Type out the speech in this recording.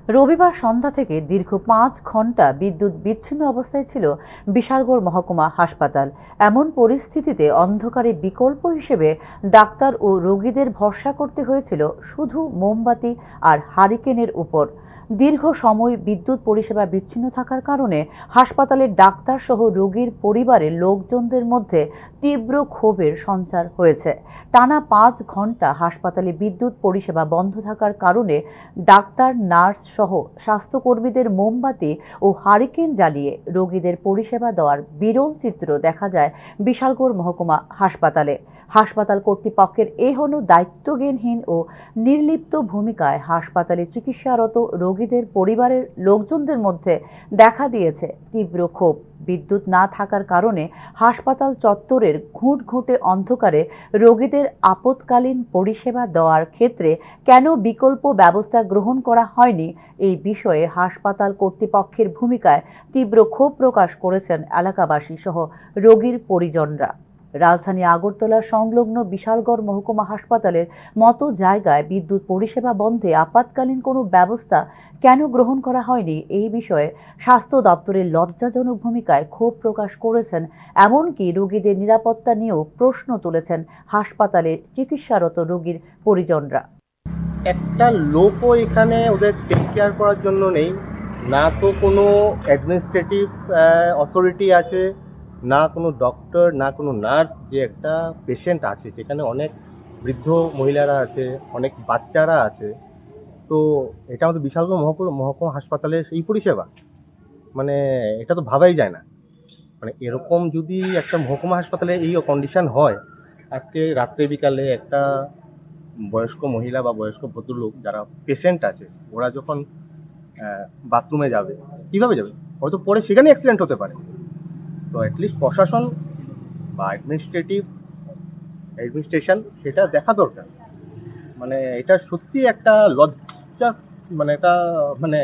রবিবার সন্ধ্যা থেকে দীর্ঘ ৫ ঘণ্টা বিদ্যুৎ বিচ্ছিন্ন অবস্থায় ছিল বিশালগড় মহকুমা হাসপাতাল। এমন পরিস্থিতিতে অন্ধকারে বিকল্প হিসেবে ডাক্তার ও রোগীদের ভরসা করতে হয়েছিল শুধু মোমবাতি আর হারিকেনের উপর। দীর্ঘ সময় বিদ্যুৎ পরিষেবা বিচ্ছিন্ন থাকার কারণে হাসপাতালের ডাক্তার সহ রোগীর পরিবারের লোকজনদের মধ্যে তীব্র ক্ষোভের সঞ্চার হয়েছে। টানা ৫ ঘণ্টা হাসপাতালে বিদ্যুৎ পরিষেবা বন্ধ থাকার কারণে ডাক্তার, নার্স সহ স্বাস্থ্যকর্মীদের মোমবাতি ও হারিকেন জ্বালিয়ে রোগীদের পরিষেবা দেওয়ার বিরল চিত্র দেখা যায় বিশালগড় মহকুমা হাসপাতালে। হাসপাতাল কর্তৃপক্ষের এহেন দায়িত্বজ্ঞানহীন ও নির্লিপ্ত ভূমিকায় হাসপাতালে চিকিৎসারত রোগীদের পরিবারের লোকজনদের মধ্যে দেখা দিয়েছে তীব্র ক্ষোভ। বিদ্যুৎ না থাকার কারণে হাসপাতাল চত্বরের ঘুটঘুটে অন্ধকারে রোগীদের আপৎকালীন পরিষেবা দেওয়ার ক্ষেত্রে কেন বিকল্প ব্যবস্থা গ্রহণ করা হয়নি, এই বিষয়ে হাসপাতাল কর্তৃপক্ষের ভূমিকায় তীব্র ক্ষোভ প্রকাশ করেছেন এলাকাবাসী সহ রোগীর পরিজনরা। রাজধানী আগরতলা সংলগ্ন বিশালগড় মহকুমা হাসপাতালের মতো জায়গায় বিদ্যুৎ পরিষেবা বন্ধে আপাতকালীন কোনো ব্যবস্থা কেন গ্রহণ করা হয়নি, এই বিষয়ে স্বাস্থ্য দপ্তরের লজ্জাজনক ভূমিকায় ক্ষোভ প্রকাশ করেছেন। এমনকি রোগীদের নিরাপত্তা নিয়েও প্রশ্ন তুলেছেন হাসপাতালে চিকিৎসারত রোগীর পরিজনরা। একটা লোকও এখানে ওদের টেক কেয়ার করার জন্য নেই, না তো কোনো অ্যাডমিনিস্ট্রেটিভ অথরিটি আছে, না কোনো ডক্টর, না কোনো নার্স। যে একটা পেশেন্ট আছে সেখানে অনেক বৃদ্ধ মহিলারা আছে, অনেক বাচ্চারা আছে। তো এটা আমাদের বিশালগড় মহকুমা হাসপাতালের সেই পরিষেবা, মানে এটা তো ভাবাই যায় না। মানে এরকম যদি একটা মহকুমা হাসপাতালে এই কন্ডিশন হয়, আজকে রাত্রে বিকালে একটা বয়স্ক মহিলা বা বয়স্ক ভদ্রলোক যারা পেশেন্ট আছে, ওরা যখন বাথরুমে যাবে, কিভাবে যাবে? হয়তো পরে সেখানে অ্যাক্সিডেন্ট হতে পারে। তো অ্যাটলিস্ট প্রশাসন বা অ্যাডমিনিস্ট্রেশন সেটা দেখা দরকার। মানে এটা সত্যি একটা লজ্জা, মানে এটা মানে